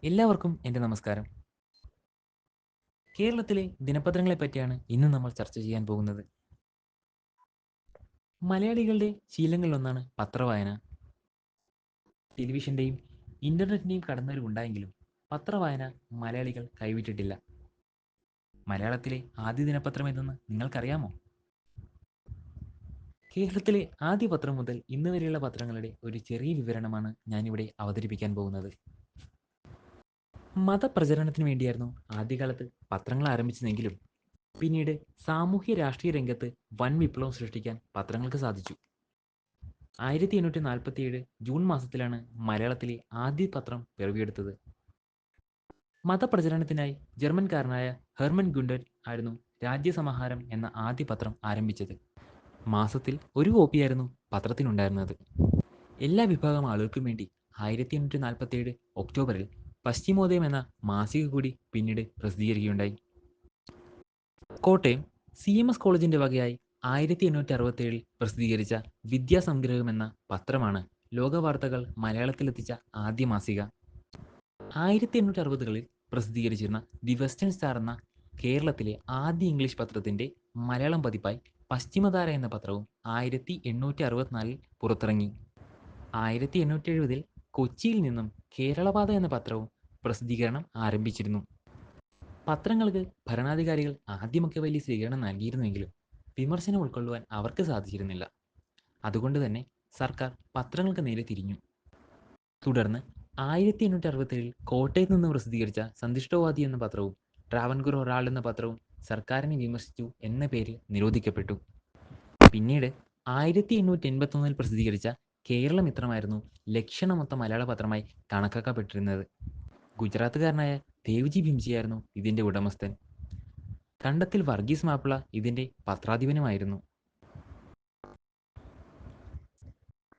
എല്ലാവർക്കും എൻ്റെ നമസ്കാരം. കേരളത്തിലെ ദിനപത്രങ്ങളെ പറ്റിയാണ് ഇന്ന് നമ്മൾ ചർച്ച ചെയ്യാൻ പോകുന്നത്. മലയാളികളുടെ ശീലങ്ങളിലൊന്നാണ് പത്രവായന. ടെലിവിഷൻ്റെയും ഇൻ്റർനെറ്റിൻ്റെയും കടന്നുവരവുണ്ടായെങ്കിലും പത്രവായന മലയാളികൾ കൈവിട്ടിട്ടില്ല. മലയാളത്തിലെ ആദ്യ ദിനപത്രം ഏതെന്ന് നിങ്ങൾക്കറിയാമോ? കേരളത്തിലെ ആദ്യ പത്രം മുതൽ ഇന്ന് വരെയുള്ള പത്രങ്ങളുടെ ഒരു ചെറിയ വിവരണമാണ് ഞാനിവിടെ അവതരിപ്പിക്കാൻ പോകുന്നത്. മതപ്രചരണത്തിന് വേണ്ടിയായിരുന്നു ആദ്യകാലത്ത് പത്രങ്ങൾ ആരംഭിച്ചതെങ്കിലും പിന്നീട് സാമൂഹ്യ രാഷ്ട്രീയ രംഗത്ത് വൻ വിപ്ലവം സൃഷ്ടിക്കാൻ പത്രങ്ങൾക്ക് സാധിച്ചു. 1847 ജൂൺ മാസത്തിലാണ് മലയാളത്തിലെ ആദ്യ പത്രം പിറവിയെടുത്തത്. മതപ്രചരണത്തിനായി ജർമ്മൻകാരനായ ഹെർമൻ ഗുണ്ടൻ ആയിരുന്നു രാജ്യസമാഹാരം എന്ന ആദ്യ പത്രം ആരംഭിച്ചത്. മാസത്തിൽ ഒരു കോപ്പിയായിരുന്നു പത്രത്തിനുണ്ടായിരുന്നത്. എല്ലാ വിഭാഗം ആളുകൾക്കും വേണ്ടി 1847 ഒക്ടോബറിൽ പശ്ചിമോദയം എന്ന മാസിക കൂടി പിന്നീട് പ്രസിദ്ധീകരിക്കുകയുണ്ടായി. കോട്ടയം CMS കോളേജിന്റെ വകയായി 1867 പ്രസിദ്ധീകരിച്ച വിദ്യാസംഗ്രഹം എന്ന പത്രമാണ് ലോകവാർത്തകൾ മലയാളത്തിലെത്തിച്ച ആദ്യ മാസിക. 1860കളിൽ പ്രസിദ്ധീകരിച്ചിരുന്ന ദി വെസ്റ്റേൺ സ്റ്റാർ എന്ന കേരളത്തിലെ ആദ്യ ഇംഗ്ലീഷ് പത്രത്തിന്റെ മലയാളം പതിപ്പായി പശ്ചിമധാര എന്ന പത്രവും 1864 പുറത്തിറങ്ങി. 1870 കൊച്ചിയിൽ നിന്നും കേരളപാത എന്ന പത്രവും പ്രസിദ്ധീകരണം ആരംഭിച്ചിരുന്നു. പത്രങ്ങൾക്ക് ഭരണാധികാരികൾ ആദ്യമൊക്കെ വലിയ സ്വീകരണം നൽകിയിരുന്നെങ്കിലും വിമർശനം ഉൾക്കൊള്ളുവാൻ അവർക്ക് സാധിച്ചിരുന്നില്ല. അതുകൊണ്ട് തന്നെ സർക്കാർ പത്രങ്ങൾക്ക് നേരെ തിരിഞ്ഞു. തുടർന്ന് 1867 കോട്ടയത്ത് നിന്ന് പ്രസിദ്ധീകരിച്ച സന്തുഷ്ടവാദി എന്ന പത്രവും ട്രാവൻകൂർ ഒരാൾ എന്ന പത്രവും സർക്കാരിനെ വിമർശിച്ചു എന്ന പേരിൽ നിരോധിക്കപ്പെട്ടു. പിന്നീട് 1881 പ്രസിദ്ധീകരിച്ച കേരളമിത്രമായിരുന്നു ലക്ഷണമൊത്ത മലയാള പത്രമായി കണക്കാക്കപ്പെട്ടിരുന്നത്. ഗുജറാത്തുകാരനായ ദേവ്ജി ഭീംജിയായിരുന്നു ഇതിന്റെ ഉടമസ്ഥൻ. കണ്ടത്തിൽ വർഗീസ് മാപ്പിള ഇതിന്റെ പത്രാധിപനുമായിരുന്നു.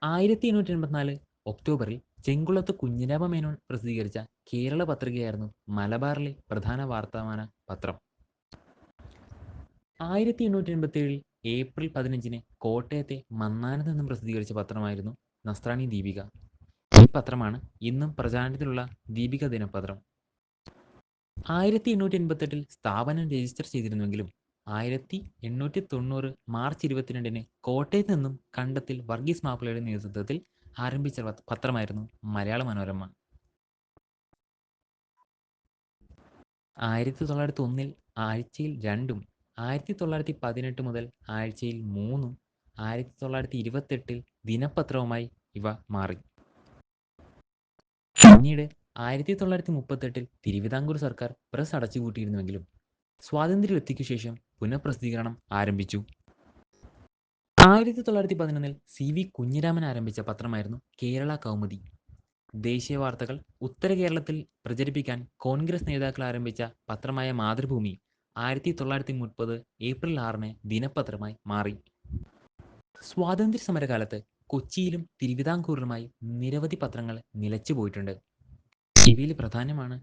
1884 ഒക്ടോബറിൽ ചെങ്കുളത്ത് കുഞ്ഞിരാമ മേനോൻ പ്രസിദ്ധീകരിച്ച കേരള പത്രികയായിരുന്നു മലബാറിലെ പ്രധാന വാർത്താമാന പത്രം. 1887 ഏപ്രിൽ 15 കോട്ടയത്തെ മന്നാനത്ത് നിന്നും പ്രസിദ്ധീകരിച്ച പത്രമായിരുന്നു നസ്രാണി ദീപിക. ഈ പത്രമാണ് ഇന്നും പ്രചാരണത്തിലുള്ള ദീപിക ദിനപത്രം. 1888 സ്ഥാപനം രജിസ്റ്റർ ചെയ്തിരുന്നുവെങ്കിലും 1890 മാർച്ച് 22 കോട്ടയത്ത് നിന്നും കണ്ടത്തിൽ വർഗീസ് മാപ്പിളയുടെ നേതൃത്വത്തിൽ ആരംഭിച്ച പത്രമായിരുന്നു മലയാള മനോരമ. 1901 ആഴ്ചയിൽ 2ഉം 1918 മുതൽ ആഴ്ചയിൽ 3ഉം 1928 ദിനപത്രവുമായി ഇവ മാറി. പിന്നീട് 1938 തിരുവിതാംകൂർ സർക്കാർ പ്രസ് അടച്ചുപൂട്ടിയിരുന്നുവെങ്കിലും സ്വാതന്ത്ര്യലബ്ധിക്കു ശേഷം പുനഃപ്രസിദ്ധീകരണം ആരംഭിച്ചു. 1911 CV കുഞ്ഞിരാമൻ ആരംഭിച്ച പത്രമായിരുന്നു കേരള കൗമുദി. ദേശീയ വാർത്തകൾ ഉത്തര കേരളത്തിൽ പ്രചരിപ്പിക്കാൻ കോൺഗ്രസ് നേതാക്കൾ ആരംഭിച്ച പത്രമായ മാതൃഭൂമി 1930 ഏപ്രിൽ 6 ദിനപത്രമായി മാറി. സ്വാതന്ത്ര്യ സമരകാലത്ത് കൊച്ചിയിലും തിരുവിതാംകൂറിലുമായി നിരവധി പത്രങ്ങൾ നിലച്ചുപോയിട്ടുണ്ട്. ഇവയിൽ പ്രധാനമാണ്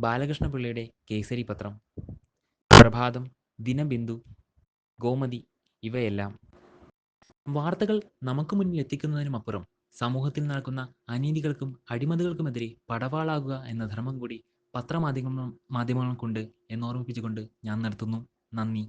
ബാലകൃഷ്ണപിള്ളയുടെ കേസരി പത്രം, പ്രഭാതം, ദിനബിന്ദു, ഗോമതി. ഇവയെല്ലാം വാർത്തകൾ നമുക്ക് മുന്നിൽ എത്തിക്കുന്നതിനുമപ്പുറം സമൂഹത്തിൽ നടക്കുന്ന അനീതികൾക്കും അഴിമതികൾക്കുമെതിരെ പടവാളാകുക എന്ന ധർമ്മം കൂടി പത്രമാധ്യമങ്ങൾ കൊണ്ട് എന്നോർമ്മിപ്പിച്ചുകൊണ്ട് ഞാൻ നിർത്തുന്നു. നന്ദി.